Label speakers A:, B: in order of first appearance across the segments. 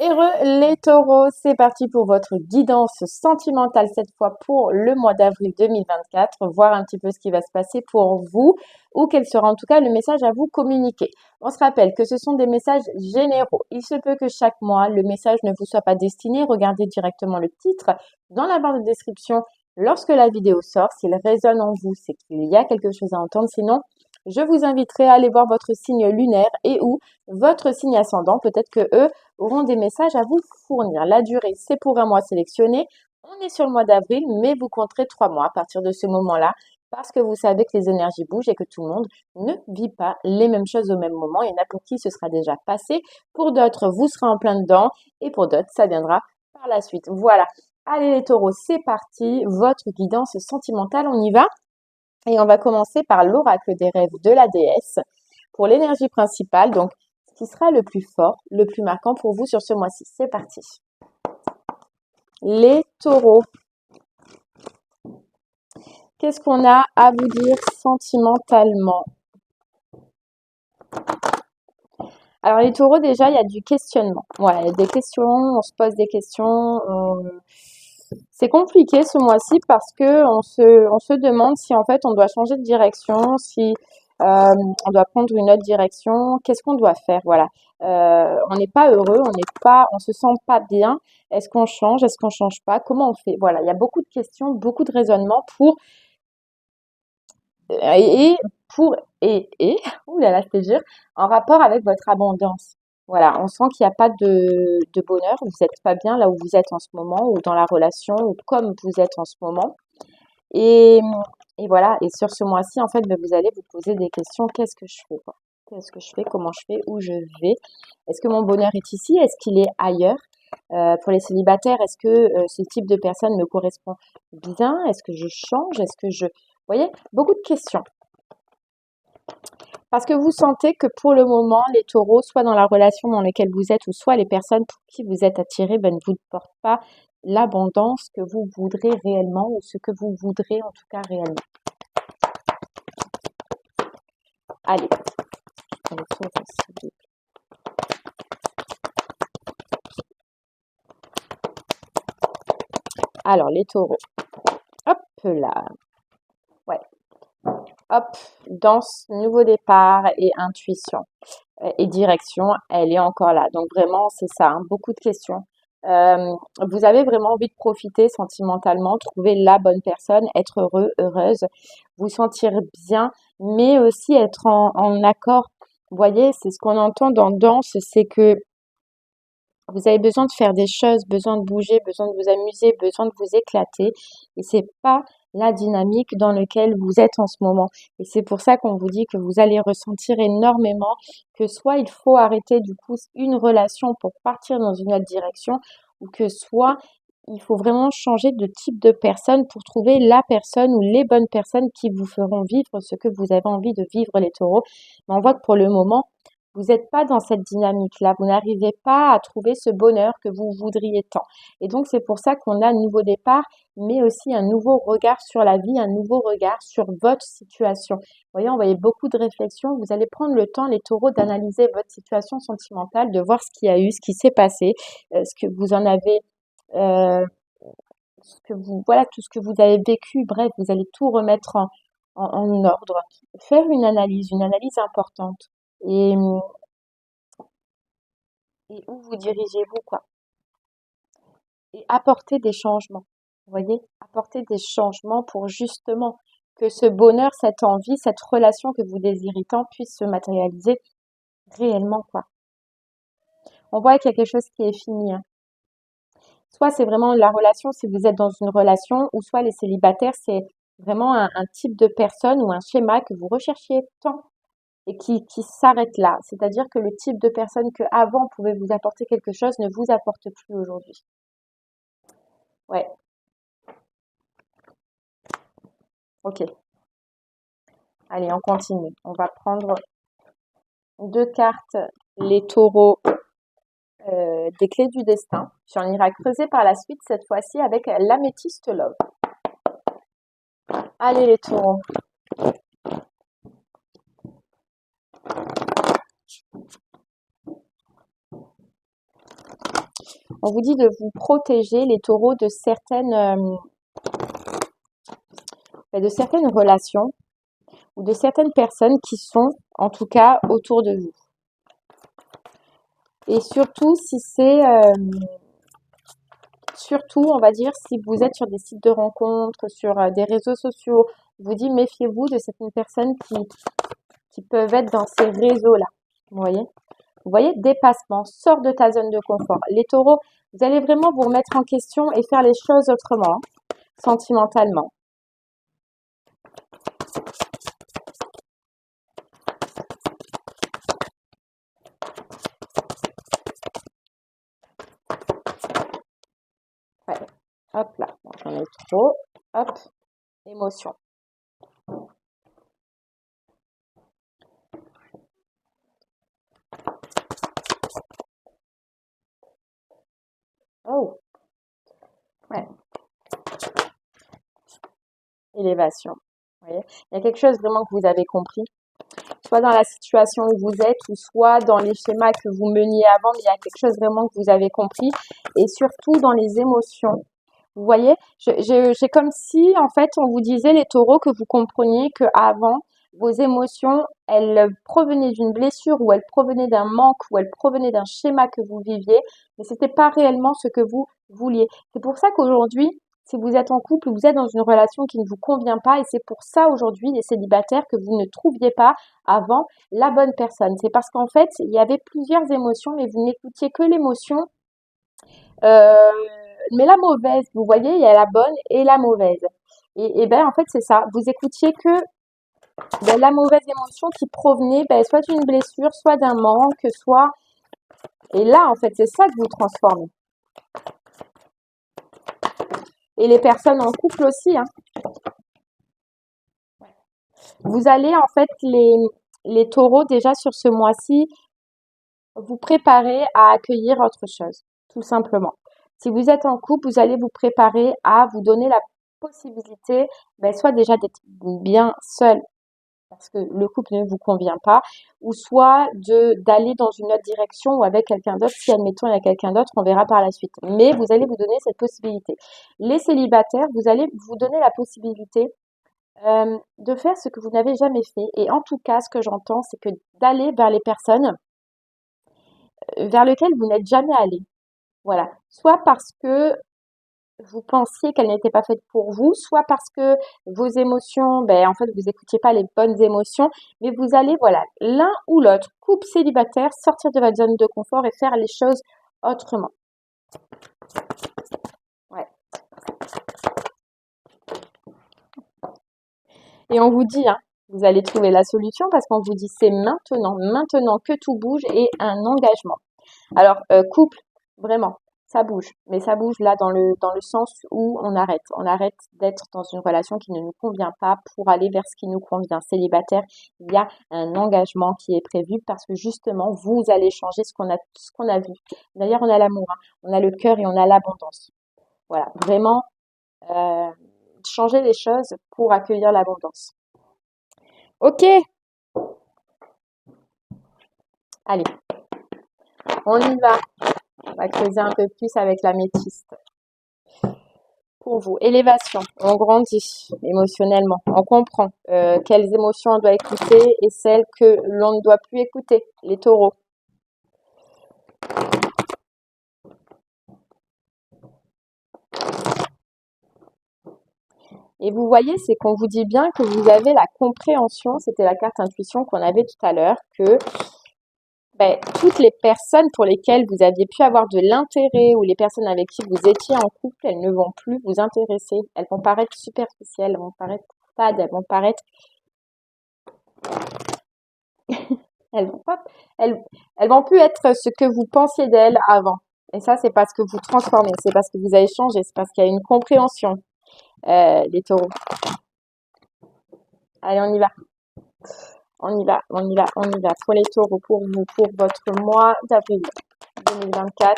A: Heureux les taureaux, c'est parti pour votre guidance sentimentale cette fois pour le mois d'avril 2024, voir un petit peu ce qui va se passer pour vous ou quel sera en tout cas le message à vous communiquer. On se rappelle que ce sont des messages généraux. Il se peut que chaque mois, le message ne vous soit pas destiné. Regardez directement le titre dans la barre de description lorsque la vidéo sort. S'il résonne en vous, c'est qu'il y a quelque chose à entendre. Sinon, je vous inviterai à aller voir votre signe lunaire et ou votre signe ascendant. Peut-être que eux auront des messages à vous fournir. La durée, c'est pour un mois sélectionné. On est sur le mois d'avril, mais vous compterez 3 mois à partir de ce moment-là, parce que vous savez que les énergies bougent et que tout le monde ne vit pas les mêmes choses au même moment. Il y en a pour qui ce sera déjà passé, pour d'autres, vous serez en plein dedans, et pour d'autres, ça viendra par la suite. Voilà. Allez les taureaux, c'est parti. Votre guidance sentimentale, on y va. Et on va commencer par l'oracle des rêves de la déesse pour l'énergie principale. Donc, ce qui sera le plus fort, le plus marquant pour vous sur ce mois-ci. C'est parti. Les taureaux. Qu'est-ce qu'on a à vous dire sentimentalement? Alors, les taureaux, déjà, il y a du questionnement. Voilà, il y a des questions, on se pose des questions. C'est compliqué ce mois-ci parce que on se demande si en fait on doit changer de direction, si on doit prendre une autre direction, qu'est-ce qu'on doit faire, voilà. On n'est pas heureux, on se sent pas bien. Est-ce qu'on change, est-ce qu'on change pas, comment on fait? Voilà, il y a beaucoup de questions, beaucoup de raisonnements pour et pour et ouh là là, c'est dur, en rapport avec votre abondance. Voilà, on sent qu'il n'y a pas de bonheur, vous n'êtes pas bien là où vous êtes en ce moment, ou dans la relation, ou comme vous êtes en ce moment. Et, et voilà, et sur ce mois-ci, en fait, ben, vous allez vous poser des questions. Qu'est-ce que je fais, quoi? Qu'est-ce que je fais? Comment je fais? Où je vais? Est-ce que mon bonheur est ici? Est-ce qu'il est ailleurs? Pour les célibataires, est-ce que ce type de personne me correspond bien? Est-ce que je change? Est-ce que je... Vous voyez, beaucoup de questions. Parce que vous sentez que pour le moment, les taureaux, soit dans la relation dans laquelle vous êtes, ou soit les personnes pour qui vous êtes attirés, ben, ne vous portent pas l'abondance que vous voudrez réellement, ou ce que vous voudrez en tout cas réellement. Allez, alors les taureaux, hop là, ouais, hop, danse, nouveau départ et intuition et direction, elle est encore là. Donc vraiment, c'est ça, hein, beaucoup de questions. Vous avez vraiment envie de profiter sentimentalement, trouver la bonne personne, être heureux, heureuse, vous sentir bien, mais aussi être en accord. Vous voyez, c'est ce qu'on entend dans danse, c'est que vous avez besoin de faire des choses, besoin de bouger, besoin de vous amuser, besoin de vous éclater. Et c'est pas la dynamique dans laquelle vous êtes en ce moment. Et c'est pour ça qu'on vous dit que vous allez ressentir énormément que soit il faut arrêter du coup une relation pour partir dans une autre direction, ou que soit il faut vraiment changer de type de personne pour trouver la personne ou les bonnes personnes qui vous feront vivre ce que vous avez envie de vivre, les taureaux. Mais on voit que pour le moment, vous n'êtes pas dans cette dynamique-là, vous n'arrivez pas à trouver ce bonheur que vous voudriez tant. Et donc c'est pour ça qu'on a un nouveau départ, mais aussi un nouveau regard sur la vie, un nouveau regard sur votre situation. Vous voyez, on voyait beaucoup de réflexions. Vous allez prendre le temps, les taureaux, d'analyser votre situation sentimentale, de voir ce qu'il y a eu, ce qui s'est passé, ce que vous en avez, euh, voilà, tout ce que vous avez vécu. Bref, vous allez tout remettre en ordre, faire une analyse importante. Et, et où vous dirigez-vous, quoi. Et apporter des changements. Vous voyez, apporter des changements pour justement que ce bonheur, cette envie, cette relation que vous désirez tant puisse se matérialiser réellement, quoi. On voit qu'il y a quelque chose qui est fini, hein. Soit c'est vraiment la relation si vous êtes dans une relation, ou soit les célibataires, c'est vraiment un type de personne ou un schéma que vous recherchiez tant et qui s'arrête là. C'est-à-dire que le type de personne que avant pouvait vous apporter quelque chose ne vous apporte plus aujourd'hui. Ouais, ok. Allez, on continue. On va prendre deux cartes, les taureaux des clés du destin. Puis on ira creuser par la suite, cette fois-ci avec l'améthyste love. Allez les taureaux. On vous dit de vous protéger, les taureaux, de certaines relations ou de certaines personnes qui sont, en tout cas, autour de vous. Et surtout, si c'est, surtout, on va dire, si vous êtes sur des sites de rencontres, sur des réseaux sociaux, on vous dit méfiez-vous de certaines personnes qui peuvent être dans ces réseaux-là. Vous voyez? Vous voyez, dépassement, sors de ta zone de confort. Les taureaux, vous allez vraiment vous remettre en question et faire les choses autrement, sentimentalement. Ouais. Hop là, j'en ai trop. Hop, émotion. Oh, ouais. Élévation. Vous voyez, il y a quelque chose vraiment que vous avez compris, soit dans la situation où vous êtes, ou soit dans les schémas que vous meniez avant, mais il y a quelque chose vraiment que vous avez compris, et surtout dans les émotions. Vous voyez, j'ai comme si, en fait, on vous disait, les taureaux, que vous compreniez que avant, vos émotions, elles provenaient d'une blessure, ou elles provenaient d'un manque, ou elles provenaient d'un schéma que vous viviez, mais c'était pas réellement ce que vous vouliez. C'est pour ça qu'aujourd'hui, si vous êtes en couple, vous êtes dans une relation qui ne vous convient pas, et c'est pour ça aujourd'hui, les célibataires, que vous ne trouviez pas avant la bonne personne. C'est parce qu'en fait, il y avait plusieurs émotions, mais vous n'écoutiez que l'émotion, euh, mais la mauvaise. Vous voyez, il y a la bonne et la mauvaise. Et ben en fait, c'est ça. Vous écoutiez que la mauvaise émotion qui provenait soit d'une blessure, soit d'un manque, soit. Et là, en fait, c'est ça que vous transformez. Et les personnes en couple aussi, hein. Vous allez en fait les taureaux déjà sur ce mois-ci vous préparer à accueillir autre chose, tout simplement. Si vous êtes en couple, vous allez vous préparer à vous donner la possibilité, soit déjà d'être bien seul parce que le couple ne vous convient pas, ou soit d'aller dans une autre direction ou avec quelqu'un d'autre. Si admettons il y a quelqu'un d'autre, on verra par la suite. Mais vous allez vous donner cette possibilité. Les célibataires, vous allez vous donner la possibilité de faire ce que vous n'avez jamais fait. Et en tout cas, ce que j'entends, c'est que d'aller vers les personnes vers lesquelles vous n'êtes jamais allé. Voilà. Soit parce que vous pensiez qu'elles n'étaient pas faites pour vous, soit parce que vos émotions, en fait, vous n'écoutiez pas les bonnes émotions, mais vous allez, voilà, l'un ou l'autre, couple célibataire, sortir de votre zone de confort et faire les choses autrement. Ouais. Et on vous dit, hein, vous allez trouver la solution parce qu'on vous dit c'est maintenant que tout bouge et un engagement. Alors, couple, vraiment, ça bouge. Mais ça bouge là dans le sens où on arrête. On arrête d'être dans une relation qui ne nous convient pas pour aller vers ce qui nous convient. Célibataire, il y a un engagement qui est prévu parce que justement, vous allez changer ce qu'on a vu. D'ailleurs, on a l'amour, hein, on a le cœur et on a l'abondance. Voilà, vraiment, euh, changer les choses pour accueillir l'abondance. Ok, allez, on y va. On va creuser un peu plus avec la métiste. Pour vous, élévation, on grandit émotionnellement, on comprend quelles émotions on doit écouter et celles que l'on ne doit plus écouter, les taureaux. Et vous voyez, c'est qu'on vous dit bien que vous avez la compréhension, c'était la carte intuition qu'on avait tout à l'heure, que toutes les personnes pour lesquelles vous aviez pu avoir de l'intérêt ou les personnes avec qui vous étiez en couple, elles ne vont plus vous intéresser. Elles vont paraître superficielles, elles vont paraître fades, elles vont paraître elles vont pas, elles vont plus être ce que vous pensiez d'elles avant. Et ça, c'est parce que vous transformez, c'est parce que vous avez changé, c'est parce qu'il y a une compréhension, les taureaux. Allez, on y va. On y va, on y va, on y va. Pour les taureaux, pour vous, pour votre mois d'avril 2024.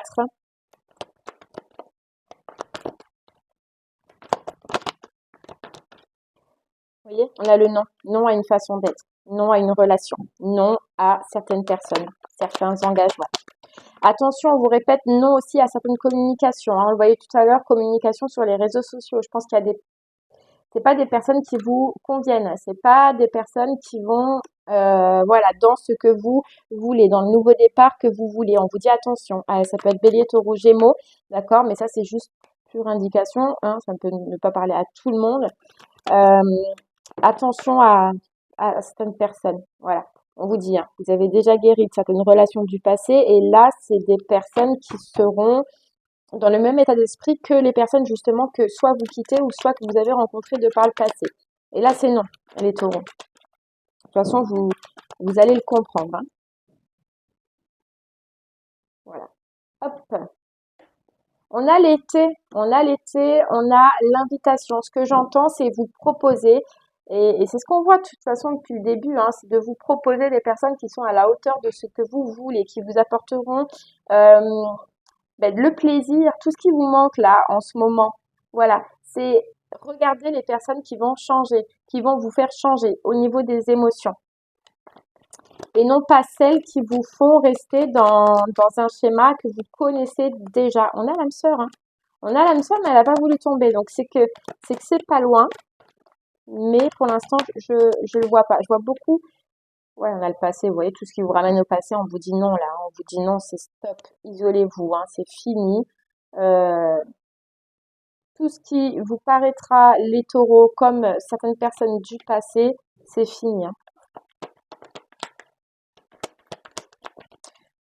A: Vous voyez, on a le non. Non à une façon d'être. Non à une relation. Non à certaines personnes, certains engagements. Attention, on vous répète non aussi à certaines communications, hein. On le voyait tout à l'heure, communication sur les réseaux sociaux. Je pense qu'il y a des c'est pas des personnes qui vous conviennent, c'est pas des personnes qui vont voilà dans ce que vous voulez, dans le nouveau départ que vous voulez. On vous dit attention, ça peut être Bélier, Taureau, Gémeaux, d'accord, mais ça c'est juste pure indication, hein, ça ne peut ne pas parler à tout le monde. Euh, Attention à certaines personnes, voilà. On vous dit, hein, vous avez déjà guéri de certaines relations du passé et là c'est des personnes qui seront dans le même état d'esprit que les personnes justement que soit vous quittez ou soit que vous avez rencontrées de par le passé. Et là, c'est non, les taureaux. De toute façon, vous allez le comprendre, hein. Voilà. Hop. On a l'invitation. Ce que j'entends, c'est vous proposer, et c'est ce qu'on voit de toute façon depuis le début, hein, c'est de vous proposer des personnes qui sont à la hauteur de ce que vous voulez, qui vous apporteront euh, le plaisir, tout ce qui vous manque là en ce moment. Voilà, c'est regarder les personnes qui vont changer, qui vont vous faire changer au niveau des émotions. Et non pas celles qui vous font rester dans un schéma que vous connaissez déjà. On a l'âme sœur, hein. On a l'âme sœur, mais elle n'a pas voulu tomber. Donc c'est pas loin, mais pour l'instant, je le vois pas. Je vois beaucoup. Ouais, on a le passé, vous voyez, tout ce qui vous ramène au passé, on vous dit non là, on vous dit non, c'est stop, isolez-vous, hein, c'est fini. Euh, Tout ce qui vous paraîtra, les taureaux, comme certaines personnes du passé, c'est fini, hein.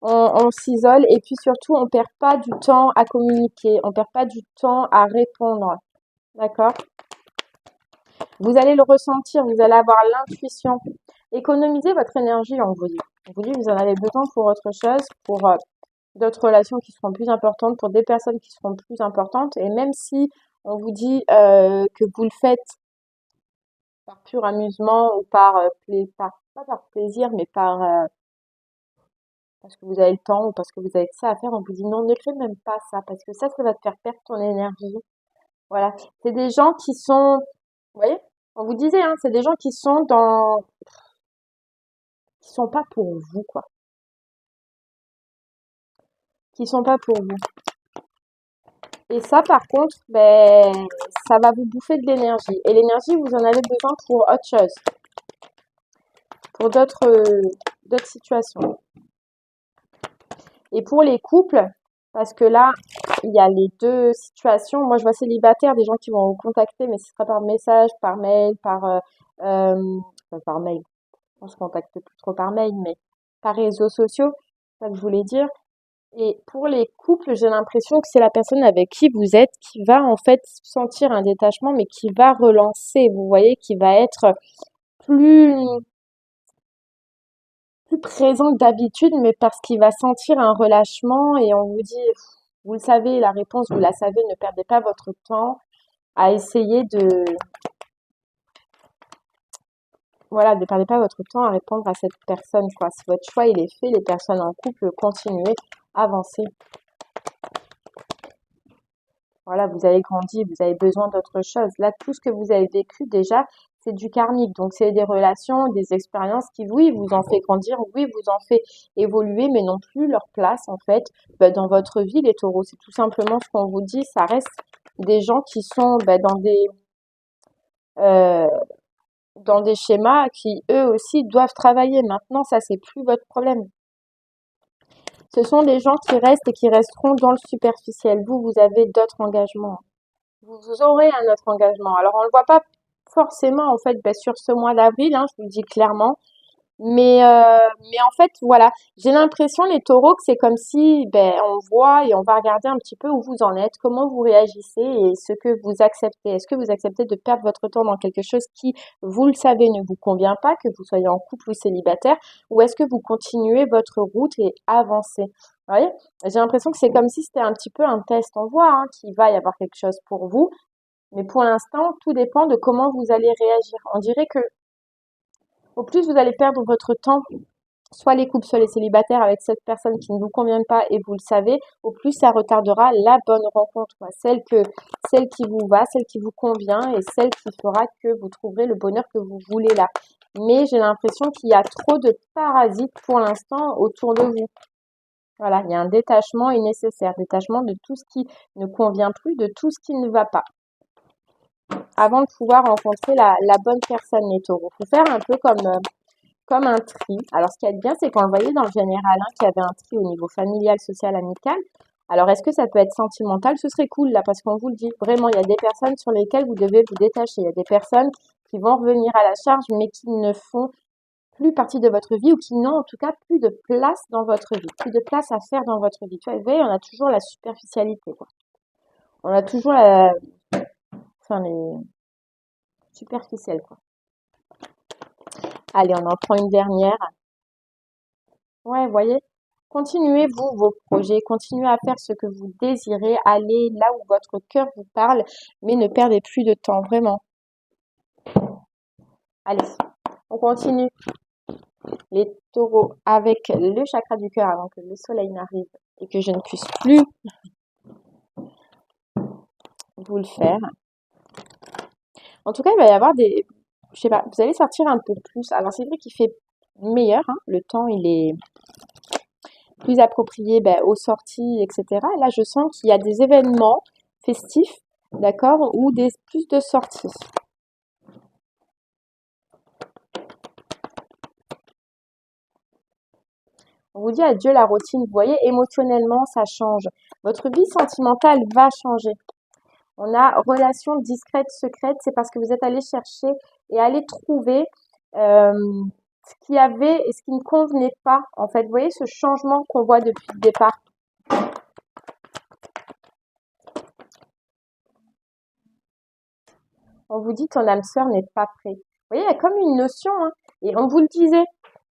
A: On s'isole et puis surtout, on perd pas du temps à communiquer, on perd pas du temps à répondre, d'accord? Vous allez le ressentir, vous allez avoir l'intuition. Économisez votre énergie, on vous dit. On vous dit, vous en avez besoin pour autre chose, pour d'autres relations qui seront plus importantes, pour des personnes qui seront plus importantes. Et même si on vous dit que vous le faites par pur amusement ou pas par plaisir, mais parce que vous avez le temps ou parce que vous avez ça à faire, on vous dit non, ne fais même pas ça, parce que ça va te faire perdre ton énergie. Voilà. C'est des gens qui sont, vous voyez, on vous disait, hein, c'est des gens qui sont pas pour vous, quoi. Qui sont pas pour vous. Et ça, par contre, ça va vous bouffer de l'énergie. Et l'énergie, vous en avez besoin pour autre chose, pour d'autres situations. Et pour les couples, parce que là, il y a les deux situations. Moi, je vois célibataire, des gens qui vont vous contacter, mais ce sera par message, par mail, par mail. On se contacte plus trop par mail, mais par réseaux sociaux, c'est ça que je voulais dire. Et pour les couples, j'ai l'impression que c'est la personne avec qui vous êtes qui va en fait sentir un détachement, mais qui va relancer, vous voyez, qui va être plus, plus présent que d'habitude, mais parce qu'il va sentir un relâchement et on vous dit, vous le savez, la réponse, vous la savez, ne perdez pas votre temps à essayer voilà, ne perdez pas votre temps à répondre à cette personne, quoi. Si votre choix, il est fait, les personnes en couple, continuez, avancez. Voilà, vous avez grandi, vous avez besoin d'autre chose. Là, tout ce que vous avez vécu déjà, c'est du karmique. Donc, c'est des relations, des expériences qui, oui, vous en fait grandir, oui, vous en fait évoluer, mais n'ont plus leur place, en fait, dans votre vie, les taureaux. C'est tout simplement ce qu'on vous dit. Ça reste des gens qui sont euh, dans des schémas qui, eux aussi, doivent travailler. Maintenant, ça, c'est plus votre problème. Ce sont des gens qui restent et qui resteront dans le superficiel. Vous avez d'autres engagements. Vous aurez un autre engagement. Alors, on ne le voit pas forcément, en fait, sur ce mois d'avril, hein, je vous le dis clairement. Mais en fait, voilà, j'ai l'impression, les taureaux, que c'est comme si, on voit et on va regarder un petit peu où vous en êtes, comment vous réagissez et ce que vous acceptez. Est-ce que vous acceptez de perdre votre temps dans quelque chose qui, vous le savez, ne vous convient pas, que vous soyez en couple ou célibataire, ou est-ce que vous continuez votre route et avancez? Vous voyez? J'ai l'impression que c'est comme si c'était un petit peu un test. On voit, hein, qu'il va y avoir quelque chose pour vous, mais pour l'instant, tout dépend de comment vous allez réagir. On dirait que au plus vous allez perdre votre temps, soit les couples, soit les célibataires avec cette personne qui ne vous convient pas et vous le savez, au plus ça retardera la bonne rencontre, quoi. Celle qui vous va, celle qui vous convient et celle qui fera que vous trouverez le bonheur que vous voulez là. Mais j'ai l'impression qu'il y a trop de parasites pour l'instant autour de vous. Voilà, il y a un détachement est nécessaire, détachement de tout ce qui ne convient plus, de tout ce qui ne va pas, avant de pouvoir rencontrer la bonne personne, les taureaux. Il faut faire un peu comme un tri. Alors, ce qui est bien, c'est qu'on le voyait dans le général, hein, qu'il y avait un tri au niveau familial, social, amical. Alors, est-ce que ça peut être sentimental? Ce serait cool, là, parce qu'on vous le dit. Vraiment, il y a des personnes sur lesquelles vous devez vous détacher. Il y a des personnes qui vont revenir à la charge, mais qui ne font plus partie de votre vie ou qui n'ont en tout cas plus de place dans votre vie, plus de place à faire dans votre vie. Tu vois, vous voyez, on a toujours la superficialité, quoi. On a toujours enfin, les superficiels, quoi. Allez, on en prend une dernière. Ouais, vous voyez, continuez vous vos projets, continuez à faire ce que vous désirez, allez là où votre cœur vous parle, mais ne perdez plus de temps, vraiment. Allez, on continue. Les taureaux avec le chakra du cœur avant que le soleil n'arrive et que je ne puisse plus vous le faire. En tout cas, il va y avoir je sais pas, vous allez sortir un peu plus. Alors c'est vrai qu'il fait meilleur, hein, le temps il est plus approprié aux sorties, etc. Et là, je sens qu'il y a des événements festifs, d'accord, ou plus de sorties. On vous dit adieu la routine. Vous voyez, émotionnellement, ça change. Votre vie sentimentale va changer. On a relation discrète, secrète. C'est parce que vous êtes allé chercher et aller trouver ce qu'il y avait et ce qui ne convenait pas. En fait, vous voyez ce changement qu'on voit depuis le départ. On vous dit ton âme sœur n'est pas prête. Vous voyez, il y a comme une notion, hein, et on vous le disait.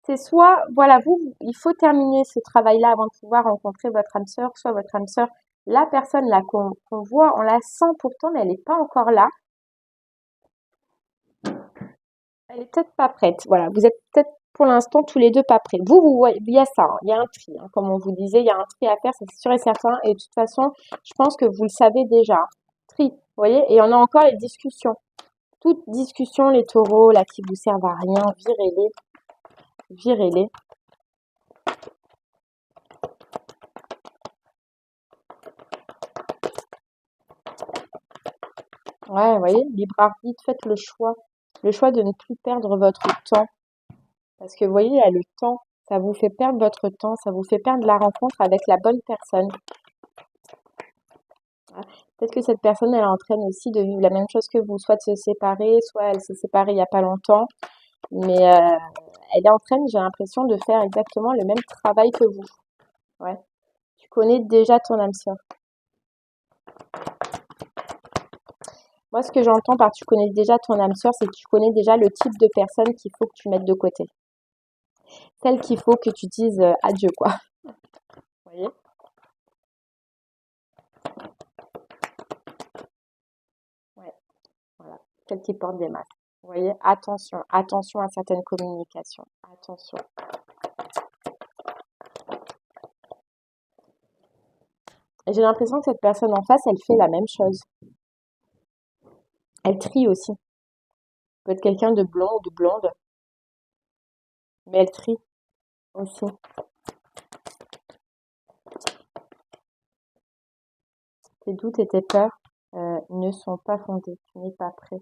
A: C'est soit, voilà, il faut terminer ce travail-là avant de pouvoir rencontrer votre âme sœur, soit votre âme sœur, la personne là qu'on voit, on la sent pourtant, mais elle n'est pas encore là. Elle est peut-être pas prête. Voilà, vous êtes peut-être pour l'instant tous les deux pas prêts. Vous voyez, il y a ça, hein, il y a un tri, hein, comme on vous disait, il y a un tri à faire, c'est sûr et certain. Et de toute façon, je pense que vous le savez déjà. Tri, vous voyez, et on a encore les discussions. Toute discussion, les taureaux, là, qui vous servent à rien, virez-les, virez-les. Ouais, vous voyez, libre arbitre, faites le choix. Le choix de ne plus perdre votre temps. Parce que vous voyez, là, le temps, ça vous fait perdre votre temps, ça vous fait perdre la rencontre avec la bonne personne. Peut-être que cette personne, elle entraîne aussi de vivre la même chose que vous, soit de se séparer, soit elle s'est séparée il n'y a pas longtemps. Mais elle entraîne, j'ai l'impression, de faire exactement le même travail que vous. Ouais. Tu connais déjà ton âme sœur. Moi, ce que j'entends par tu connais déjà ton âme sœur, c'est que tu connais déjà le type de personne qu'il faut que tu mettes de côté. Celle qu'il faut que tu dises adieu, quoi. Vous voyez? Ouais, voilà. Celle qui porte des masques. Vous voyez? Attention, attention à certaines communications. Attention. Et j'ai l'impression que cette personne en face, elle fait la même chose. Elle trie aussi. Peut être quelqu'un de blond ou de blonde, mais elle trie aussi. Tes doutes et tes peurs ne sont pas fondés. Tu n'es pas prêt.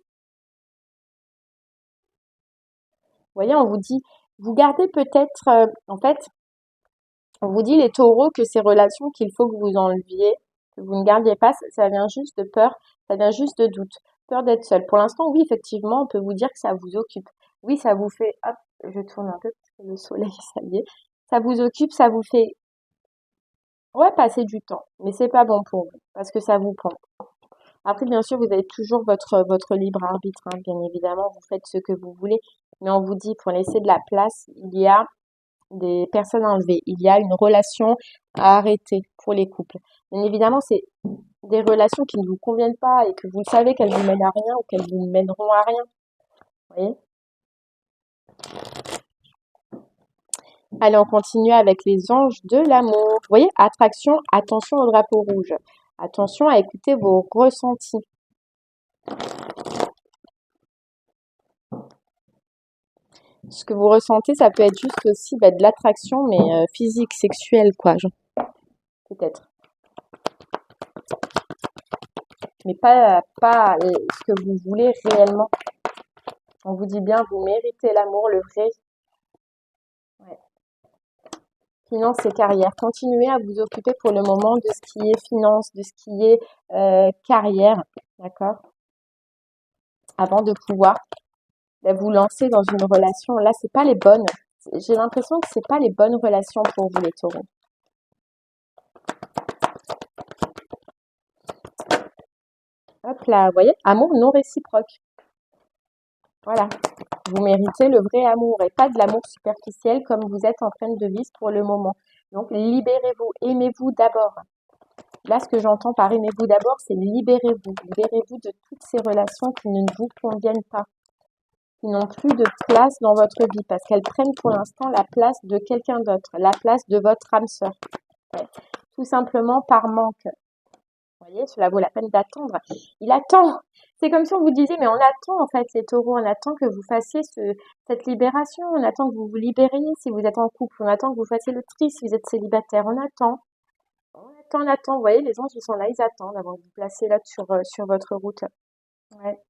A: Vous voyez, on vous dit, vous gardez peut-être, en fait, on vous dit les taureaux que ces relations qu'il faut que vous enleviez, que vous ne gardiez pas, ça vient juste de peur, ça vient juste de doute, peur d'être seul. Pour l'instant, oui, effectivement, on peut vous dire que ça vous occupe. Oui, ça vous fait, hop, je tourne un peu parce que le soleil, ça y est, ça vous occupe, ça vous fait, ouais, passer du temps, mais c'est pas bon pour vous parce que ça vous prend. Après, bien sûr, vous avez toujours votre libre arbitre, hein, bien évidemment, vous faites ce que vous voulez, mais on vous dit pour laisser de la place, il y a des personnes à enlever. Il y a une relation à arrêter pour les couples. Bien évidemment, c'est des relations qui ne vous conviennent pas et que vous savez qu'elles vous mènent à rien ou qu'elles vous mèneront à rien. Vous voyez? Allez, on continue avec les anges de l'amour. Vous voyez? Attraction, attention au drapeau rouge. Attention à écouter vos ressentis. Ce que vous ressentez, ça peut être juste aussi de l'attraction, mais physique, sexuelle, quoi. peut-être. Mais pas ce que vous voulez réellement. On vous dit bien, vous méritez l'amour, le vrai. Ouais. Finance et carrière. Continuez à vous occuper pour le moment de ce qui est finance, de ce qui est carrière, d'accord? Avant de pouvoir vous lancer dans une relation. Là, c'est pas les bonnes. J'ai l'impression que c'est pas les bonnes relations pour vous, les taureaux. Hop là, vous voyez, amour non réciproque. Voilà. Vous méritez le vrai amour et pas de l'amour superficiel comme vous êtes en train de vivre pour le moment. Donc, libérez-vous, aimez-vous d'abord. Là, ce que j'entends par aimez-vous d'abord, c'est libérez-vous. Libérez-vous de toutes ces relations qui ne vous conviennent pas, qui n'ont plus de place dans votre vie parce qu'elles prennent pour l'instant la place de quelqu'un d'autre, la place de votre âme sœur. Ouais. Tout simplement par manque. Vous voyez, cela vaut la peine d'attendre. Il attend. C'est comme si on vous disait, mais on attend en fait les taureaux, on attend que vous fassiez cette libération, on attend que vous vous libériez si vous êtes en couple, on attend que vous fassiez le tri si vous êtes célibataire, on attend. On attend. Vous voyez, les anges, ils sont là, ils attendent avant de vous placer là sur votre route. Ouais.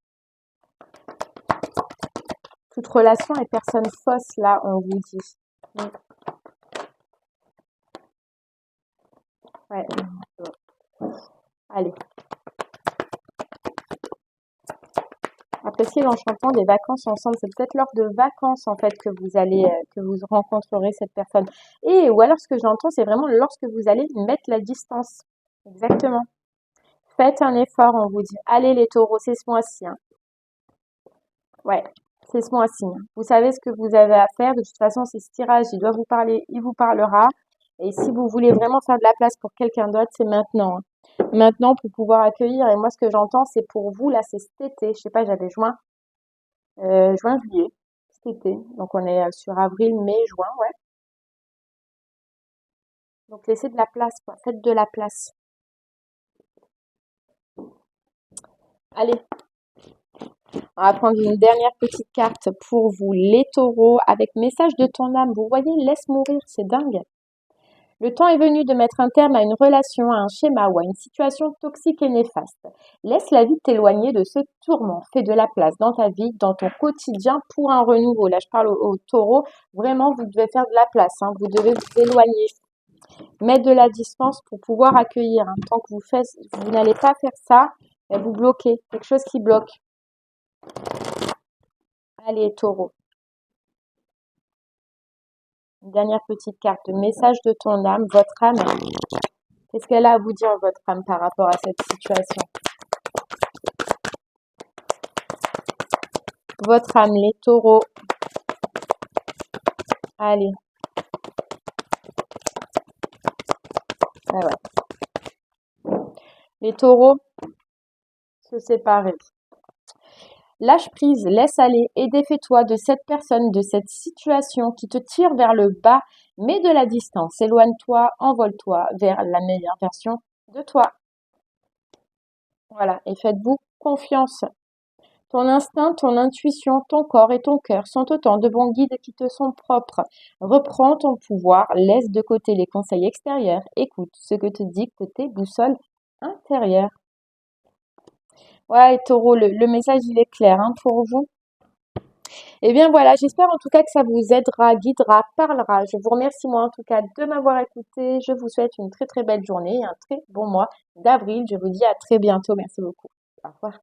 A: Toute relation et personne fausse, là, on vous dit. Mm. Ouais. Allez. Appréciez l'enchantement des vacances ensemble. C'est peut-être lors de vacances, en fait, que vous rencontrerez cette personne. Ou alors, ce que j'entends, c'est vraiment lorsque vous allez mettre la distance. Exactement. Faites un effort, on vous dit. Allez, les taureaux, c'est ce mois-ci, hein. Ouais, c'est ce mois-ci, hein. Vous savez ce que vous avez à faire. De toute façon, c'est ce tirage, il doit vous parler, il vous parlera. Et si vous voulez vraiment faire de la place pour quelqu'un d'autre, c'est maintenant, hein. Maintenant, pour pouvoir accueillir. Et moi, ce que j'entends, c'est pour vous, là, c'est cet été. Je sais pas, j'avais juin, juillet, cet été. Donc, on est sur avril, mai, juin, ouais. Donc, laissez de la place, quoi. Faites de la place. Allez, on va prendre une dernière petite carte pour vous, les taureaux, avec message de ton âme. Vous voyez, laisse mourir, c'est dingue. Le temps est venu de mettre un terme à une relation, à un schéma ou à une situation toxique et néfaste. Laisse la vie t'éloigner de ce tourment. Fais de la place dans ta vie, dans ton quotidien pour un renouveau. Là, je parle au taureau. Vraiment, vous devez faire de la place, hein. Vous devez vous éloigner. Mettre de la distance pour pouvoir accueillir, hein. Tant que vous n'allez pas faire ça, vous bloquez. Quelque chose qui bloque. Allez, taureau. Une dernière petite carte. Message de ton âme, votre âme. Qu'est-ce qu'elle a à vous dire, votre âme, par rapport à cette situation? Votre âme, les taureaux. Allez. Ah ouais. Les taureaux, se séparer. Lâche prise, laisse aller et défais-toi de cette personne, de cette situation qui te tire vers le bas. Mets de la distance. Éloigne-toi, envole-toi vers la meilleure version de toi. Voilà. Et faites-vous confiance. Ton instinct, ton intuition, ton corps et ton cœur sont autant de bons guides qui te sont propres. Reprends ton pouvoir, laisse de côté les conseils extérieurs, écoute ce que te dictent tes boussoles intérieures. Ouais, taureau, le message il est clair, hein, pour vous. Eh bien voilà, j'espère en tout cas que ça vous aidera, guidera, parlera. Je vous remercie moi en tout cas de m'avoir écouté. Je vous souhaite une très très belle journée et un très bon mois d'avril. Je vous dis à très bientôt. Merci beaucoup. Au revoir.